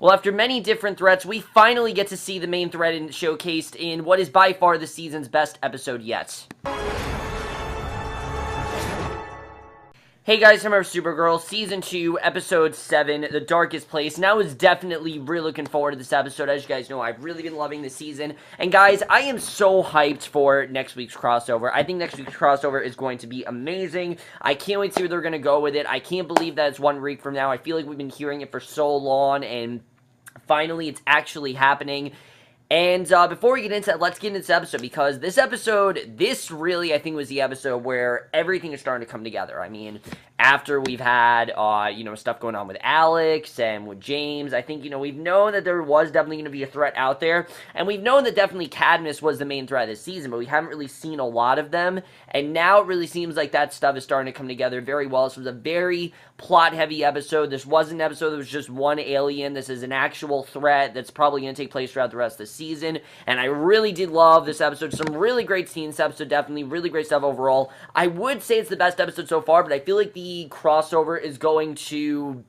Well, after many different threats, we finally get to see the main threat showcased in what is by far the season's best episode yet. Hey guys, I'm Supergirl, Season 2, Episode 7, The Darkest Place, and I was definitely really looking forward to this episode. As you guys know, I've really been loving this season, and guys, I am so hyped for next week's crossover. I think next week's crossover is going to be amazing. I can't wait to see where they're going to go with it. I can't believe that it's 1 week from now. I feel like we've been hearing it for so long, and finally it's actually happening. And before we get into that, let's get into this episode, because this really, I think, was the episode where everything is starting to come together. I mean, after we've had, stuff going on with Alex and with James, I think, we've known that there was definitely going to be a threat out there, and we've known that definitely Cadmus was the main threat this season, but we haven't really seen a lot of them, and now it really seems like that stuff is starting to come together very well. This was a very plot-heavy episode. This wasn't an episode that was just one alien. This is an actual threat that's probably going to take place throughout the rest of the season, and I really did love this episode. Some really great scenes in this episode, definitely really great stuff overall. I would say it's the best episode so far, but I feel like the crossover is going to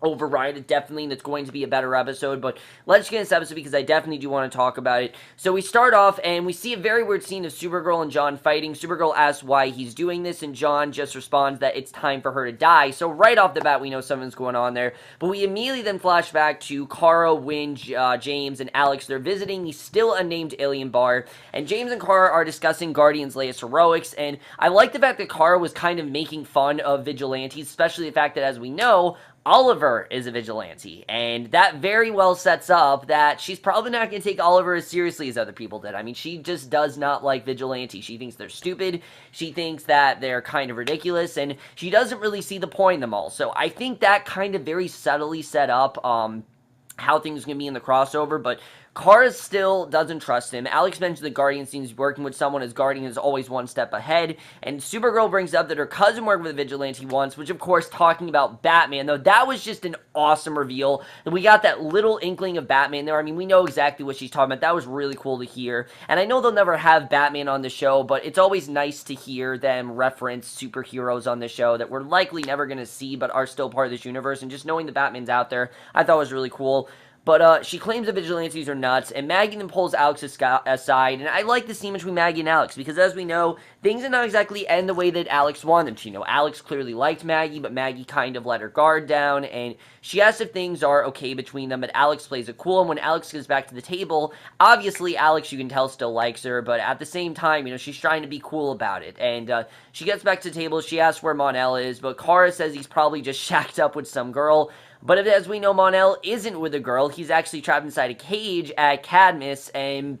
override it, definitely, and it's going to be a better episode. But let's get into this episode, because I definitely do want to talk about it. So we start off, and we see a very weird scene of Supergirl and John fighting. Supergirl asks why he's doing this, and John just responds that it's time for her to die. So right off the bat, we know something's going on there. But we immediately then flash back to Kara, Wynn, James, and Alex. They're visiting the still unnamed alien bar, and James and Kara are discussing Guardians' latest heroics. And I like the fact that Kara was kind of making fun of vigilantes, especially the fact that, as we know, Oliver is a vigilante, and that very well sets up that she's probably not going to take Oliver as seriously as other people did. I mean, she just does not like vigilantes. She thinks they're stupid, she thinks that they're kind of ridiculous, and she doesn't really see the point in them all. So I think that kind of very subtly set up how things are going to be in the crossover, but Kara still doesn't trust him. Alex mentions the Guardian seems working with someone as Guardian is always one step ahead, and Supergirl brings up that her cousin worked with a vigilante once, which of course talking about Batman, though that was just an awesome reveal, and we got that little inkling of Batman there. I mean, we know exactly what she's talking about. That was really cool to hear, and I know they'll never have Batman on the show, but it's always nice to hear them reference superheroes on the show that we're likely never going to see, but are still part of this universe, and just knowing the Batman's out there, I thought was really cool. But she claims the vigilantes are nuts, and Maggie then pulls Alex aside, and I like the scene between Maggie and Alex, because as we know, things did not exactly end the way that Alex wanted them to. Alex clearly liked Maggie, but Maggie kind of let her guard down, and she asks if things are okay between them, but Alex plays it cool, and when Alex goes back to the table, obviously Alex, you can tell, still likes her, but at the same time, she's trying to be cool about it, and she gets back to the table, she asks where Mon-El is, but Kara says he's probably just shacked up with some girl. But as we know, Mon-El isn't with a girl. He's actually trapped inside a cage at Cadmus, and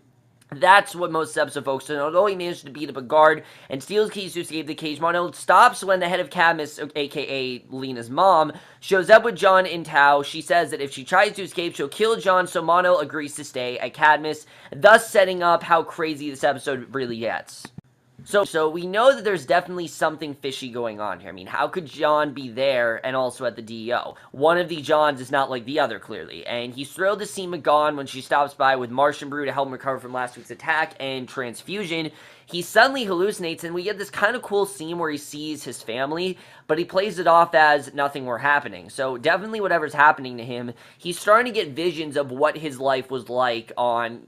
that's what most episode focused on. Although he managed to beat up a guard and steals keys to escape the cage, Mon-El stops when the head of Cadmus, aka Lena's mom, shows up with John in tow. She says that if she tries to escape, she'll kill John, so Mon-El agrees to stay at Cadmus, thus setting up how crazy this episode really gets. So we know that there's definitely something fishy going on here. I mean, how could John be there and also at the DEO? One of the Johns is not like the other, clearly. And he's thrilled to see McGon when she stops by with Martian Brew to help him recover from last week's attack and transfusion. He suddenly hallucinates, and we get this kind of cool scene where he sees his family, but he plays it off as nothing were happening. So definitely whatever's happening to him, he's starting to get visions of what his life was like on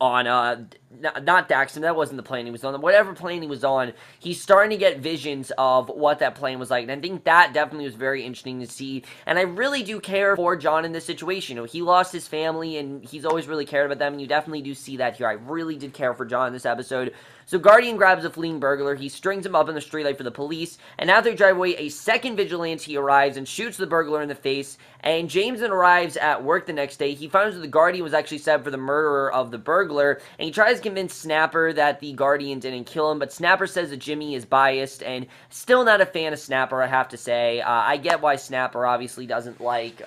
not Daxton, that wasn't the plane he was on, whatever plane he was on, he's starting to get visions of what that plane was like, and I think that definitely was very interesting to see, and I really do care for John in this situation. He lost his family, and he's always really cared about them, and you definitely do see that here. I really did care for John in this episode. So Guardian grabs a fleeing burglar, he strings him up in the streetlight for the police, and after they drive away, a second vigilante arrives and shoots the burglar in the face, and James then arrives at work the next day. He finds that the Guardian was actually set up for the murderer of the burglar, and he tries to convince Snapper that the Guardian didn't kill him, but Snapper says that Jimmy is biased, and still not a fan of Snapper, I have to say. I get why Snapper obviously doesn't like,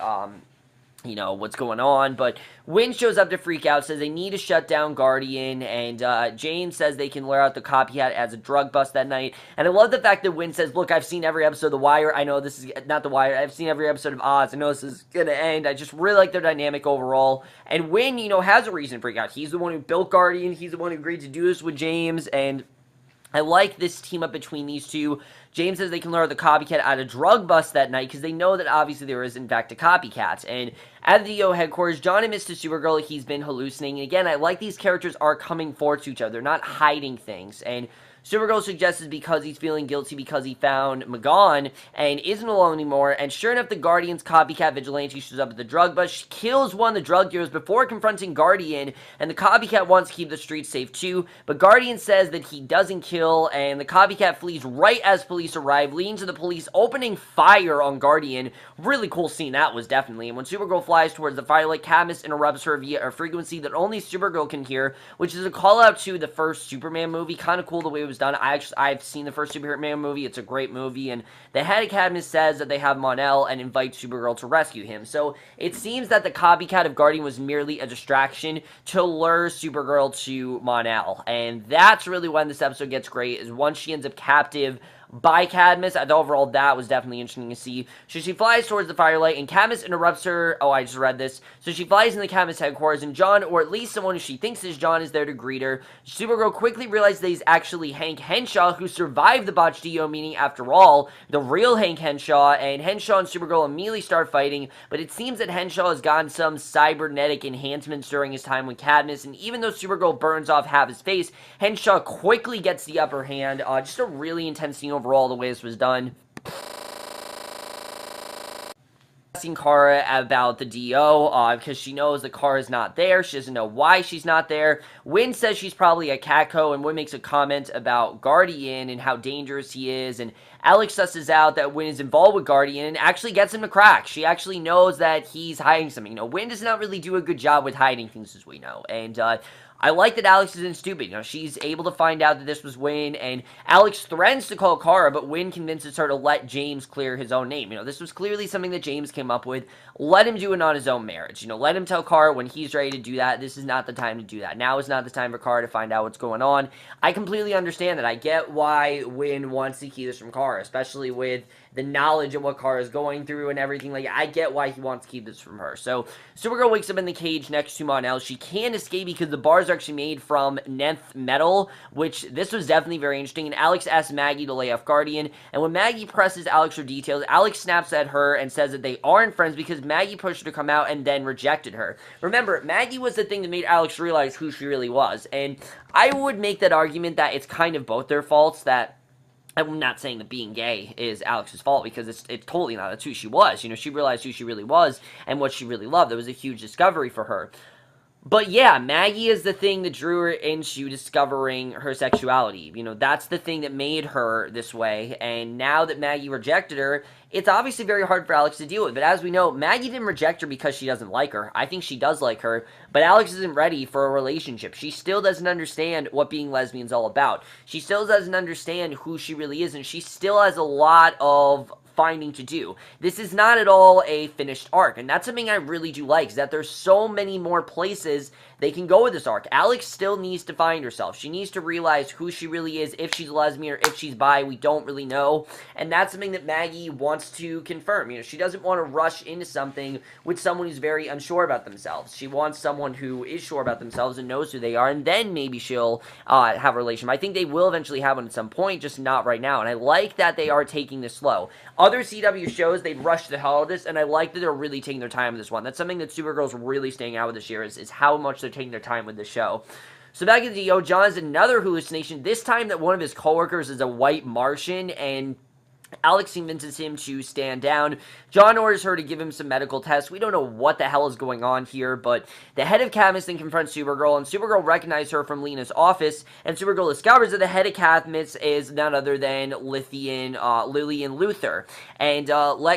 what's going on, but Wynn shows up to freak out, says they need to shut down Guardian, and James says they can lure out the cop he had as a drug bust that night, and I love the fact that Wynn says, look, I've seen every episode of The Wire, I know this is, not The Wire, I've seen every episode of Oz, I know this is gonna end, I just really like their dynamic overall, and Wynn, has a reason to freak out. He's the one who built Guardian, he's the one who agreed to do this with James, and I like this team up between these two. James says they can lure the copycat at a drug bust that night because they know that obviously there is, in fact, a copycat. And at the DO headquarters, John admits to Supergirl he's been hallucinating. And again, I like these characters are coming forward to each other. They're not hiding things. And Supergirl suggests it's because he's feeling guilty because he found Magon and isn't alone anymore. And sure enough, the Guardian's copycat vigilante shows up at the drug bust. She kills one of the drug dealers before confronting Guardian. And the copycat wants to keep the streets safe too. But Guardian says that he doesn't kill. And the copycat flees right as police arrive, leading to the police opening fire on Guardian. Really cool scene that was, definitely. And when Supergirl flies towards the firelight, Cadmus interrupts her via a frequency that only Supergirl can hear, which is a call out to the first Superman movie. Kind of cool the way it was done. I've seen the first Superman movie. It's a great movie, and the head of Cadmus says that they have Mon-El and invites Supergirl to rescue him. So it seems that the copycat of Guardian was merely a distraction to lure Supergirl to Mon-El, and that's really when this episode gets great, is once she ends up captive by Cadmus. I thought overall that was definitely interesting to see. So she flies towards the firelight, and Cadmus interrupts her. Oh, I just read this. So she flies in the Cadmus headquarters, and John, or at least someone who she thinks is John, is there to greet her. Supergirl quickly realizes that he's actually Hank Henshaw, who survived the botched DO meeting after all, the real Hank Henshaw, and Henshaw and Supergirl immediately start fighting, but it seems that Henshaw has gotten some cybernetic enhancements during his time with Cadmus, and even though Supergirl burns off half his face, Henshaw quickly gets the upper hand. Just a really intense scene overall, the way this was done. Asking Kara about the DO, because she knows that Kara's not there. She doesn't know why she's not there. Wynn says she's probably at Catco, and Wynn makes a comment about Guardian and how dangerous he is, and Alex susses out that Wynn is involved with Guardian and actually gets him to crack. She actually knows that he's hiding something. You know, Wynn does not really do a good job with hiding things, as we know, and I like that Alex isn't stupid. You know, she's able to find out that this was Wynn, and Alex threatens to call Kara, but Wynn convinces her to let James clear his own name. You know, this was clearly something that James came up with. Let him do it on his own marriage. You know, let him tell Kara when he's ready to do that. This is not the time to do that. Now is not the time for Kara to find out what's going on. I completely understand that. I get why Wynn wants to keep this from Kara, especially with the knowledge of what Kara is going through and everything. Like, I get why he wants to keep this from her. So, Supergirl wakes up in the cage next to Mon-El. She can't escape because the bars are actually made from Nth metal, which this was definitely very interesting. And Alex asks Maggie to lay off Guardian. And when Maggie presses Alex for details, Alex snaps at her and says that they aren't friends because Maggie pushed her to come out and then rejected her. Remember, Maggie was the thing that made Alex realize who she really was. And I would make that argument that it's kind of both their faults, that I'm not saying that being gay is Alex's fault, because it's totally not. That's who she was. You know, she realized who she really was and what she really loved. It was a huge discovery for her. But yeah, Maggie is the thing that drew her into discovering her sexuality. You know, that's the thing that made her this way. And now that Maggie rejected her, it's obviously very hard for Alex to deal with. But as we know, Maggie didn't reject her because she doesn't like her. I think she does like her. But Alex isn't ready for a relationship. She still doesn't understand what being lesbian is all about. She still doesn't understand who she really is. And she still has a lot of finding to do. This is not at all a finished arc, and that's something I really do like, is that there's so many more places they can go with this arc. Alex still needs to find herself. She needs to realize who she really is, if she's lesbian or if she's bi. We don't really know, and that's something that Maggie wants to confirm. You know, she doesn't want to rush into something with someone who's very unsure about themselves. She wants someone who is sure about themselves and knows who they are, and then maybe she'll have a relationship. I think they will eventually have one at some point, just not right now, and I like that they are taking this slow. Other CW shows, they've rushed the hell out of this, and I like that they're really taking their time with this one. That's something that Supergirl's really staying out with this year, is how much they're taking their time with this show. So back at the DO, John has another hallucination, this time that one of his coworkers is a white Martian, and Alex convinces him to stand down. John orders her to give him some medical tests. We don't know what the hell is going on here, but the head of Cadmus then confronts Supergirl, and Supergirl recognizes her from Lena's office, and Supergirl discovers that the head of Cadmus is none other than Lillian Luthor, and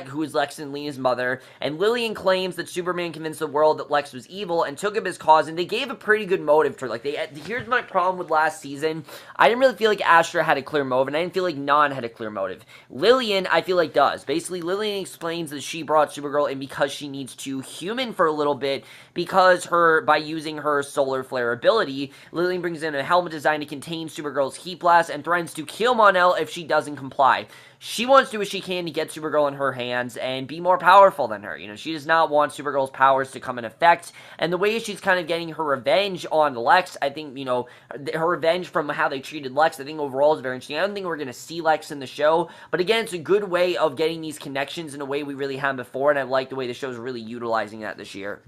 who is Lex and Lena's mother, and Lillian claims that Superman convinced the world that Lex was evil and took up his cause, and they gave a pretty good motive to her. Like, here's my problem with last season. I didn't really feel like Astra had a clear motive, and I didn't feel like Non had a clear motive. Lillian, I feel like, does. Basically, Lillian explains that she brought Supergirl in because she needs to human for a little bit, because by using her solar flare ability, Lillian brings in a helmet designed to contain Supergirl's heat blast and threatens to kill Mon-El if she doesn't comply. she wants to do what she can to get Supergirl in her hands and be more powerful than her. You know, she does not want Supergirl's powers to come in effect, and the way she's kind of getting her revenge on Lex, I think, you know, her revenge from how they treated Lex, I think overall is very interesting. I don't think we're going to see Lex in the show, but again, it's a good way of getting these connections in a way we really haven't before, and I like the way the show's really utilizing that this year.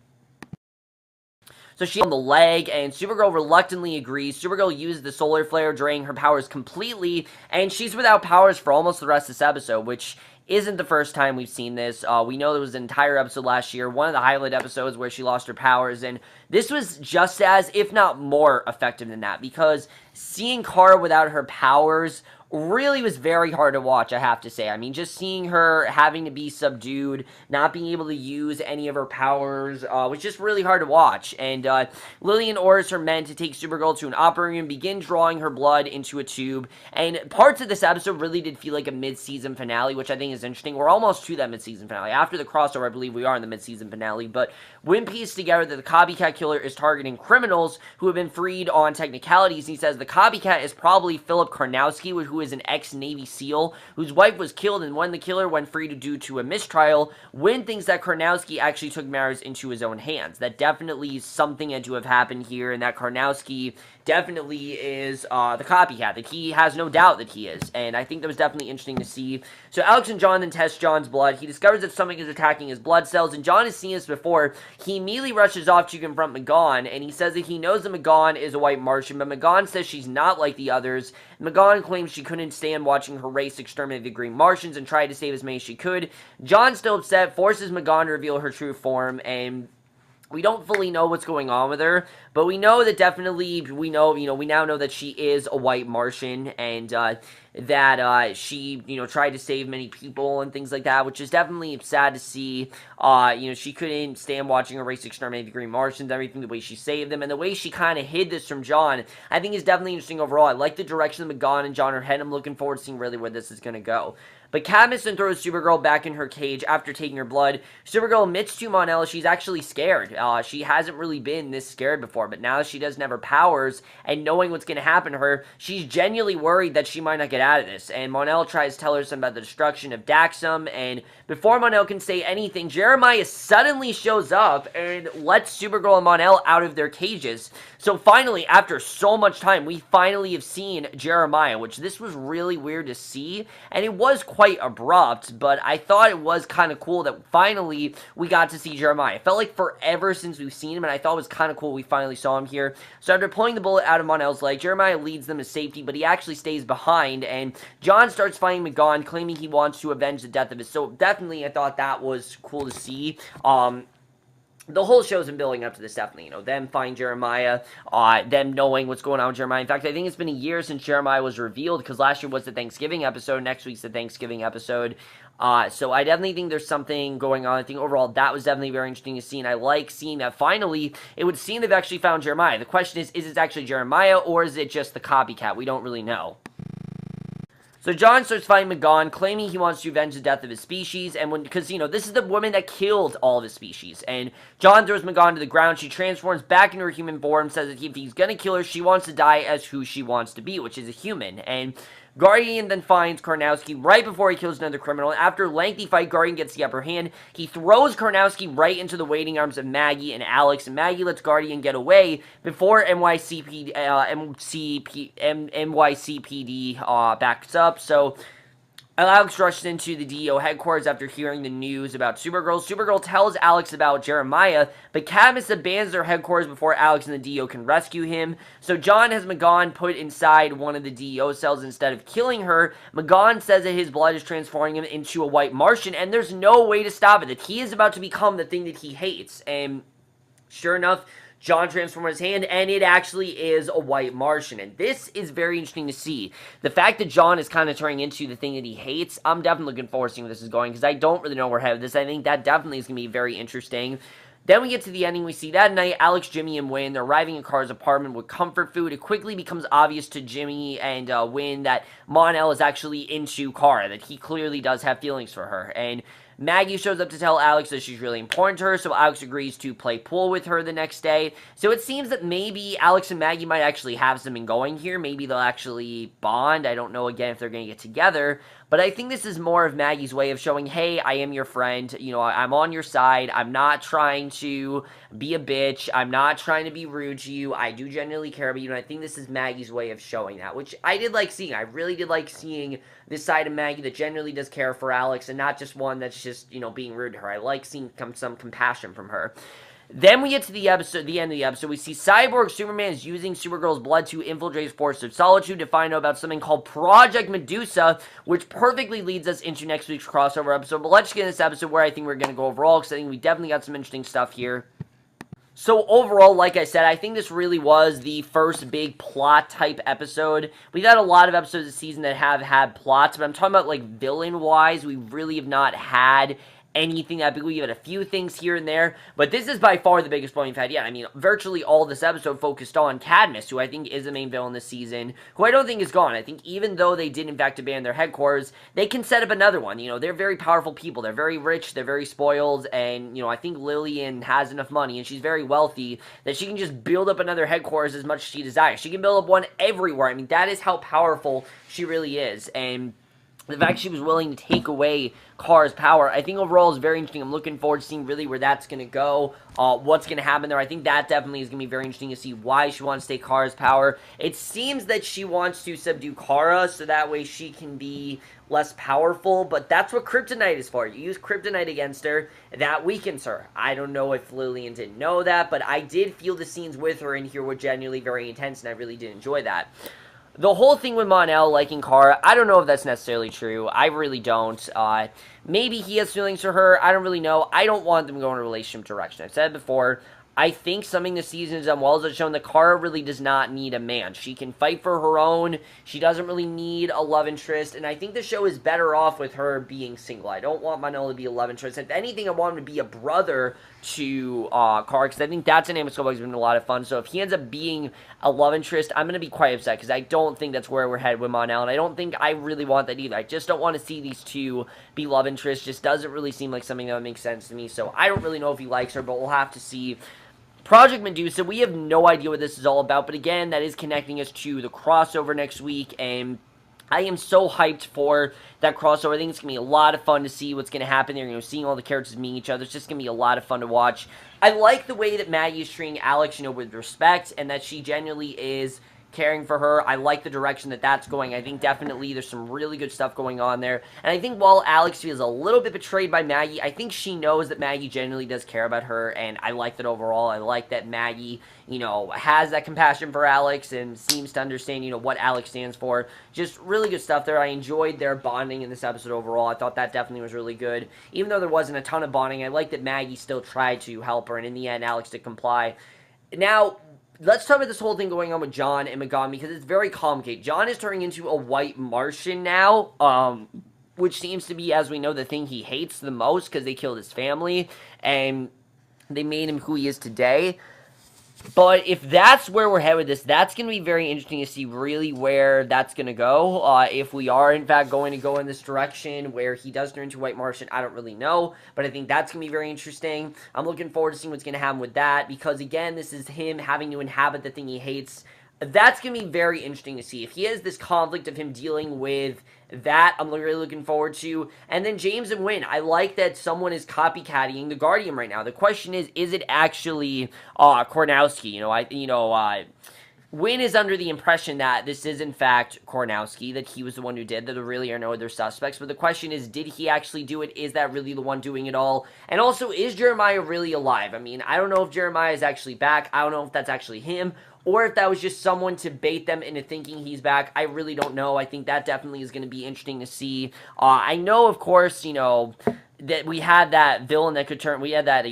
So she's on the leg, and Supergirl reluctantly agrees. Supergirl uses the solar flare, draining her powers completely, and she's without powers for almost the rest of this episode, which isn't the first time we've seen this. We know there was an entire episode last year, one of the highlight episodes where she lost her powers, and this was just as, if not more, effective than that, because seeing Kara without her powers really was very hard to watch, I have to say. I mean, just seeing her having to be subdued, not being able to use any of her powers, was just really hard to watch. And Lillian orders her men to take Supergirl to an operating room, begin drawing her blood into a tube. And parts of this episode really did feel like a mid-season finale, which I think is interesting. We're almost to that mid-season finale. After the crossover, I believe we are in the mid-season finale. But when pieced together that the copycat killer is targeting criminals who have been freed on technicalities, he says the copycat is probably Philip Karnowski, who is an ex-Navy SEAL whose wife was killed, and when the killer went free due to a mistrial, Wynn thinks that Karnowski actually took matters into his own hands. That definitely is something had to have happened here, and that Karnowski definitely is the copycat, that he has no doubt that he is, and I think that was definitely interesting to see. So Alex and John then test John's blood. He discovers that something is attacking his blood cells, and John has seen this before. He immediately rushes off to confront McGawn, and he says that he knows that McGawn is a white Martian, but McGawn says she's not like the others. McGawn claims she couldn't stand watching her race exterminate the Green Martians and tried to save as many as she could. John's still upset, forces McGawn to reveal her true form, and we don't fully know what's going on with her, but we know that definitely, we now know that she is a white Martian, and that she, tried to save many people and things like that, which is definitely sad to see. She couldn't stand watching her race exterminate the Green Martians, everything, the way she saved them, and the way she kind of hid this from John, I think is definitely interesting overall. I like the direction that McGawn and John are heading. I'm looking forward to seeing really where this is going to go. But Cadmus then throws Supergirl back in her cage after taking her blood. Supergirl admits to Mon-El she's actually scared. She hasn't really been this scared before, but now she doesn't have her powers, and knowing what's going to happen to her, she's genuinely worried that she might not get out of this. And Mon-El tries to tell her something about the destruction of Daxam, and before Mon-El can say anything, Jeremiah suddenly shows up and lets Supergirl and Mon-El out of their cages. So finally, after so much time, we finally have seen Jeremiah, which this was really weird to see, and it was quite abrupt, but I thought it was kind of cool that finally we got to see Jeremiah. It felt like forever since we've seen him, and I thought it was kind of cool we finally saw him here. So after pulling the bullet out of Mon-El's leg, Jeremiah leads them to safety, but he actually stays behind, and John starts fighting McGawn, claiming he wants to avenge the death of his. So definitely, I thought that was cool to see. The whole show's been building up to this, definitely, them finding Jeremiah, them knowing what's going on with Jeremiah. In fact, I think it's been a year since Jeremiah was revealed, because last year was the Thanksgiving episode, next week's the Thanksgiving episode, so I definitely think there's something going on. I think overall that was definitely very interesting to see, and I like seeing that finally, it would seem they've actually found Jeremiah. The question is it actually Jeremiah, or is it just the copycat? We don't really know. So John starts fighting McGawn, claiming he wants to avenge the death of his species, and because, this is the woman that killed all of his species, and John throws McGawn to the ground. She transforms back into her human form, says that if he's gonna kill her, she wants to die as who she wants to be, which is a human, and Guardian then finds Karnowski right before he kills another criminal. After a lengthy fight, Guardian gets the upper hand. He throws Karnowski right into the waiting arms of Maggie and Alex, and Maggie lets Guardian get away before NYCPD backs up. So Alex rushes into the DEO headquarters after hearing the news about Supergirl. Supergirl tells Alex about Jeremiah, but Cadmus abandons their headquarters before Alex and the DEO can rescue him. So John has McGawn put inside one of the DEO cells instead of killing her. McGawn says that his blood is transforming him into a white Martian, and there's no way to stop it, that he is about to become the thing that he hates. And sure enough, John transforms his hand, and it actually is a white Martian. And this is very interesting to see. The fact that John is kind of turning into the thing that he hates, I'm definitely looking forward to seeing where this is going, because I don't really know where we're headed with this. I think that definitely is going to be very interesting. Then we get to the ending. We see that night, Alex, Jimmy, and Wynn, they're arriving in Kara's apartment with comfort food. It quickly becomes obvious to Jimmy and Wynn that Mon-El is actually into Kara, that he clearly does have feelings for her. And Maggie shows up to tell Alex that she's really important to her, so Alex agrees to play pool with her the next day. So it seems that maybe Alex and Maggie might actually have something going here. Maybe they'll actually bond. I don't know, again, if they're going to get together. but I think this is more of Maggie's way of showing, hey, I am your friend, you know, I'm on your side, I'm not trying to be a bitch, I'm not trying to be rude to you, I do genuinely care about you, and I think this is Maggie's way of showing that, which I did like seeing. I really did like seeing this side of Maggie that genuinely does care for Alex, and not just one that's just, you know, being rude to her. I like seeing some compassion from her. Then we get to the end of the episode, we see Cyborg Superman is using Supergirl's blood to infiltrate Force of Solitude to find out about something called Project Medusa, which perfectly leads us into next week's crossover episode. But let's get in this episode where I think we're going to go overall, because I think we definitely got some interesting stuff here. So overall, like I said, I think this really was the first big plot-type episode. We've had a lot of episodes this season that have had plots, but I'm talking about, like, villain-wise, we really have not had anything that big. We've had a few things here and there, but this is by far the biggest point we've had yet. I mean, virtually all this episode focused on Cadmus, who I think is the main villain this season, who I don't think is gone. I think even though they did in fact abandon their headquarters, they can set up another one. You know, they're very powerful people. They're very rich. They're very spoiled, and, you know, I think Lillian has enough money, and she's very wealthy, that she can just build up another headquarters as much as she desires. She can build up one everywhere. I mean, that is how powerful she really is, and the fact she was willing to take away Kara's power, I think overall is very interesting. I'm looking forward to seeing really where that's going to go, what's going to happen there. I think that definitely is going to be very interesting to see why she wants to take Kara's power. It seems that she wants to subdue Kara so that way she can be less powerful, but that's what kryptonite is for. You use kryptonite against her, that weakens her. I don't know if Lillian didn't know that, but I did feel the scenes with her in here were genuinely very intense, and I really did enjoy that. The whole thing with Mon-El liking Kara, I don't know if that's necessarily true. I really don't. Maybe he has feelings for her. I don't really know. I don't want them to go in a relationship direction. I've said it before. I think something this season has done well is it's shown that Kara really does not need a man. She can fight for her own. She doesn't really need a love interest. And I think the show is better off with her being single. I don't want Mon-El to be a love interest. If anything, I want him to be a brother to Kara, because I think that dynamic has been a lot of fun. So if he ends up being a love interest, I'm going to be quite upset, because I don't think that's where we're headed with Mon-El, and I don't think I really want that either. I just don't want to see these two be love interests. Just doesn't really seem like something that would make sense to me. So I don't really know if he likes her, but we'll have to see. Project Medusa, we have no idea what this is all about, but again, that is connecting us to the crossover next week, and I am so hyped for that crossover. I think it's going to be a lot of fun to see what's going to happen there. You know, seeing all the characters meeting each other, it's just going to be a lot of fun to watch. I like the way that Maggie is treating Alex, you know, with respect, and that she genuinely is caring for her. I like the direction that that's going. I think definitely there's some really good stuff going on there. And I think while Alex feels a little bit betrayed by Maggie, I think she knows that Maggie genuinely does care about her, and I like that overall. I like that Maggie, you know, has that compassion for Alex and seems to understand, you know, what Alex stands for. Just really good stuff there. I enjoyed their bonding in this episode overall. I thought that definitely was really good. Even though there wasn't a ton of bonding, I like that Maggie still tried to help her, and in the end, Alex did comply. Now, let's talk about this whole thing going on with John and Megami, because it's very complicated. John is turning into a white Martian now, which seems to be, as we know, the thing he hates the most, because they killed his family, and they made him who he is today. But if that's where we're headed with this, that's going to be very interesting to see really where that's going to go. If we are, in fact, going to go in this direction where he does turn into White Martian, I don't really know. But I think that's going to be very interesting. I'm looking forward to seeing what's going to happen with that. Because, again, this is him having to inhabit the thing he hates. That's going to be very interesting to see. If he has this conflict of him dealing with that, I'm really looking forward to. And then James and Wynn. I like that someone is copycatting the Guardian right now. The question is it actually Kornowski? Wynn is under the impression that this is, in fact, Kornowski, that he was the one who did, that there really are no other suspects. But the question is, did he actually do it? Is that really the one doing it all? And also, is Jeremiah really alive? I mean, I don't know if Jeremiah is actually back. I don't know if that's actually him, or if that was just someone to bait them into thinking he's back. I really don't know. I think that definitely is going to be interesting to see. I know, of course, that we had that villain that could turn, we had that,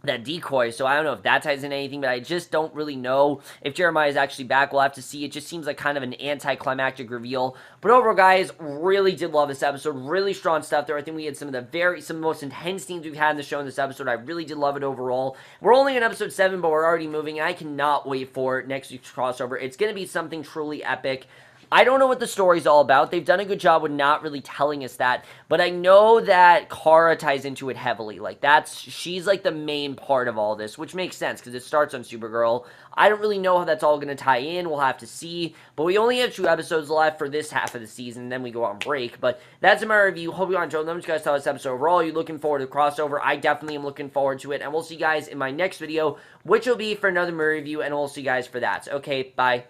that decoy, so I don't know if that ties in anything, but I just don't really know if Jeremiah is actually back. We'll have to see. It just seems like kind of an anticlimactic reveal. But overall, guys, really did love this episode. Really strong stuff there. I think we had some of the most intense scenes we've had in the show in this episode. I really did love it overall. We're only in episode 7, but we're already moving, and I cannot wait for next week's crossover. It's going to be something truly epic. I don't know what the story's all about. They've done a good job with not really telling us that, but I know that Kara ties into it heavily. Like, she's like the main part of all this, which makes sense because it starts on Supergirl. I don't really know how that's all going to tie in. We'll have to see, but we only have 2 episodes left for this half of the season, and then we go on break. But that's my review. Hope you enjoyed. Let me know what you guys thought of this episode overall. Are you looking forward to the crossover? I definitely am looking forward to it, and we'll see you guys in my next video, which will be for another movie review, and we'll see you guys for that. So, okay, bye.